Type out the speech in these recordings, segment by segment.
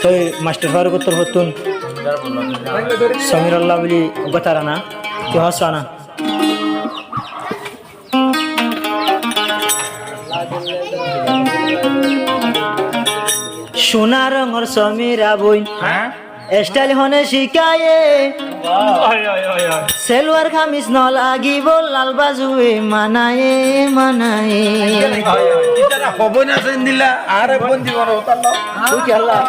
তো মাস্টার ফারুক উত্তর হতুন সমীর আল্লাহ বলি গতারানা কি হসানা সোনা রঙর সমীরা বই স্টাইল হনে শিকায়ে সেলওয়ার খামিস ন লাগিব লাল বাজুয়ে মানায়ে মানায়ে হব না দিলা আর বন্দি করো কি আল্লাহ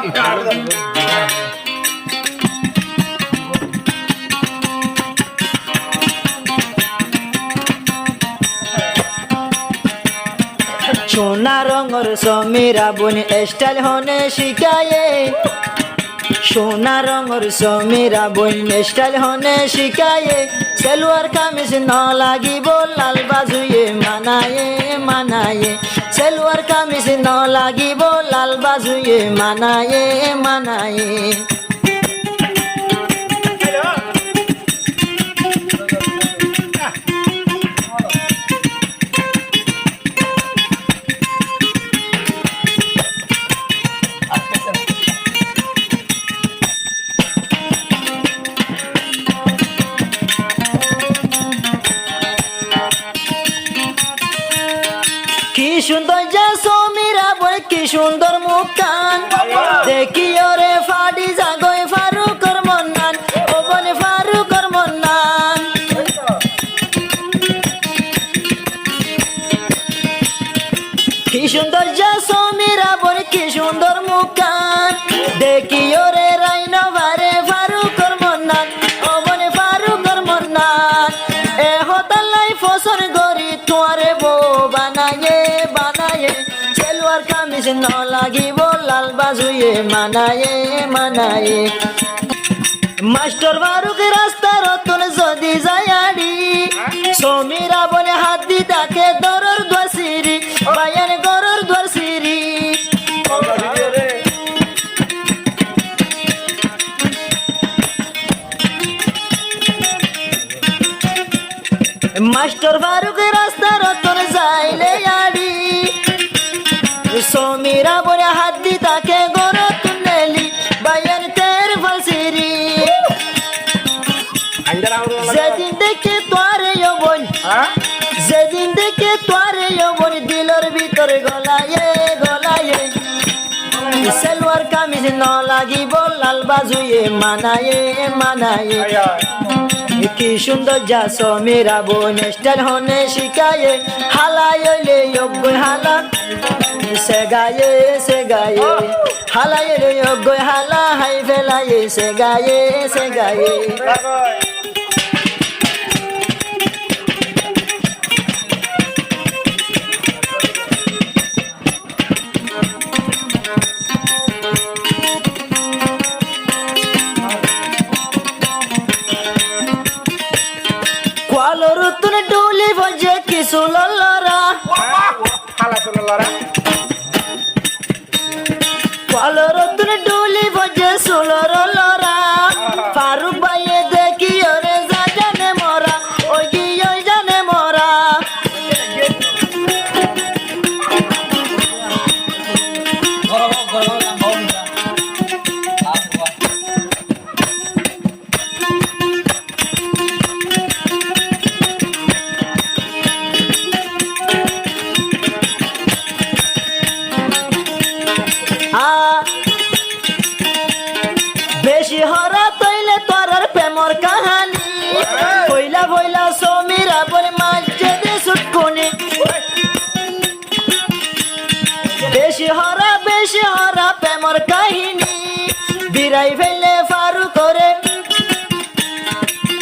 সোনা রঙর সমীরা বোন স্টাইল হনে শিকায়ে সোনা রঙর সমীরা বোন স্টাইল হনে শিকায়ে সেলওয়ার কামিজ ন লাগিব লাল বাজুয়ে মানায়ে মানায়ে সেলওয়ার কামিজ ন লাগিব লাল বাজুয়ে মানায়ে মানায়ে কি সুন্দর যে সমীরা বই কি সুন্দর মুখান দেখি ওরে ফাড়ি জাগয় ফারুকর মন্নান ও বলে ফারুকর মন্নান কি সুন্দর যে সমীরা বই কি সুন্দর মুখান দেখি ওরে রাইন বারে ফারুকর মন্নান ও বলে ফারুকর মন্নান এ হতালাই ফসর গরি তোরে বো বানায়ে বানায়ে সেলওয়ার কামিজ ন লাগিব লাল বাজুয়ে মানায়ে মানায়ে মাস্টার ফারুক রাস্তা রতন যদি যায়াড়ি সমীরা বলে হাত দি তাকে দরর দোয়াসিরি বায়ান গরর দোয়াসিরি মাস্টার ফারুক রাস্তা রতন যাইলে আড়ি সমীরা বলে হাত দি তাকে গর তুলেলি বায়ান তের ফাসিরি যেদিন দেখে তোরে বোন যেদিন দেখে তোরে বোন দিলর ভিতরে গলায়ে গলায়ে সেলওয়ার কামিজ ন লাগিব লাল বাজুয়ে মানায়ে মানায়ে কি সুন্দর যা সমীরা বোন স্টাইল হনে শিকায়ে হালাইলে যোগ্য হালা সে গায়ে হালাইলে যোগ্য হালা হাই ফেলায়ে সে গায়ে রতুন ডুলি বজে কিছু ললরা কালো রতুন ডুলি বজে সুলর লরা ফারুক ভাইয়ে দেখি ওরে যা জানে মরা ওই কি ওই জানে মরা বেশি হরা তৈলে তোরার প্রেমর কাহানি বইলা বইলা সমীরা বলে মাঝে দে সুটকুনি বেশি হরা প্রেমর কাহিনী বিরাই ফেলে ফারুক করে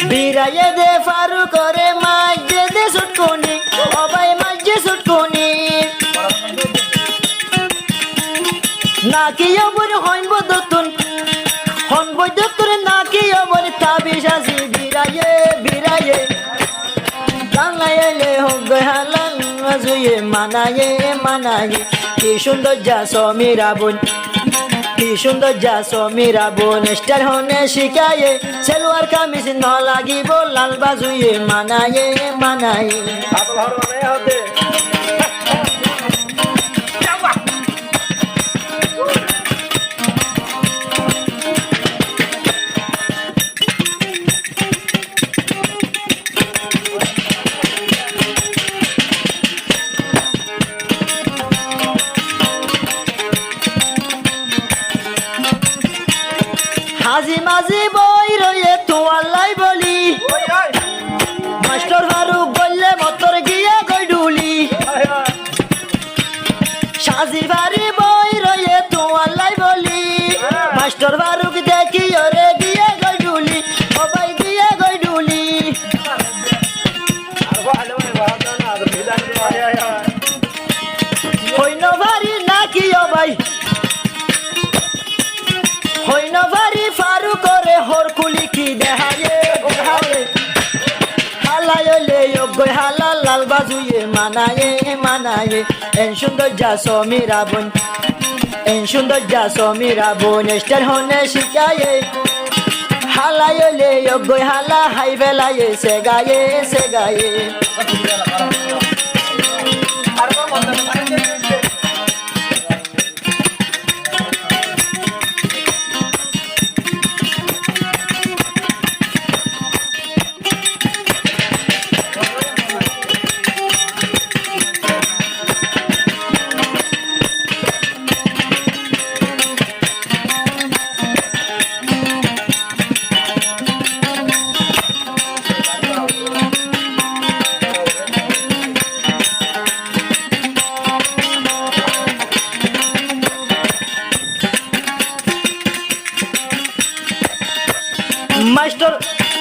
বিরাইয়ে দে ফারুক করে মাঝে দে সুটকুনি ও ভাই মাঝে সুটকুনি নাকি অবর হইন বদতুন হন বদতুন নাকি অবর তাবিজ আজি বিরায়ে গাঙ্গাইলে হোক হালান বাজুয়ে মানায়ে মানায়ে কি সুন্দর যা সমীরা বোন কি সুন্দর যা সমীরা বোন স্টাইল হনে শিকায়ে সেলওয়ার কামিজ ন লাগিব লাল বাজুয়ে মানায়ে মানায়ে হাজি মাঝি বই রয়ে তোয়াল্লাই বলি মাস্টার ফারুক বললে মতর গিয়ে গইডুলি সাজি বাড়ি বই রয়ে তোয়াল্লাই বলি মাস্টার ফারুক দেখি ওরে গিয়ে গইডুলি সবাই গিয়ে গইডুলি হইন ভারি নাকি ও ভাই হইন ভারি ফারুক করে হরকুলি কি দেখায়ে হালায়লে গই হালা লাল বাজুয়ে মানায়ে এন সুন্দর যা সমীরা বোন এন সুন্দর যা সমীরা বোন স্টার হনে শিখায়ে হালায়লে গই হালা হাই বেলায়ে সে গায়ে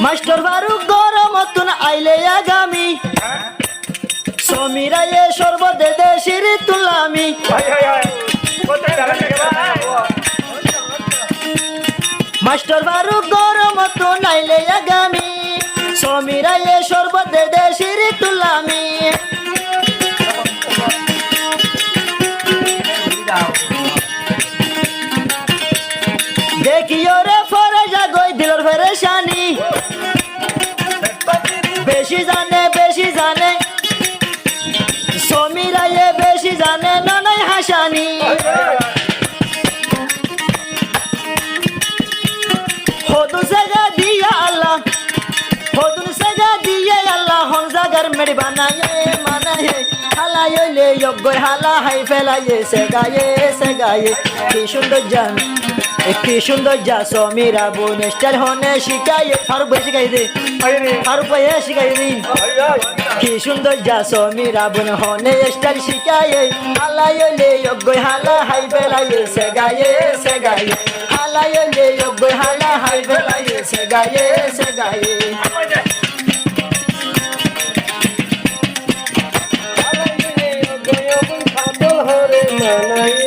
মাস্টার ফারুক গরম মতন আইলে আগামী সমীরা এ সর্বদে দেশির তুলামি মাস্টার ফারুক গরম মতন আইলে আগামী সমীরা এ সর্বদে দেশির তুলামি দেখিও রে ফরে জাগই দিলর ফেরেশানি বেশি জানে সমীরা এ বেশি জানে ননই হাসানি হদু সেগা দিয়া আল্লাহ হন জাগার মেরি মানায়ে হালায়লে গই হালা হাই ফেলায়ে সে গায়ে কি সুন্দর যা সমীরা বোন স্টাইল হনে শিখায়ে ফারুক ভাই শিখাই দে ফারুক ভাই শিখাই দিন কি সুন্দর যা সমীরা বোন হনে স্টাইল শিখায়ে হালায়লে গই হালা হাই ফেলায়ে সে গায়ে হালায়লে গই হালা হাই ফেলায়ে সে গায়ে হরে মানাই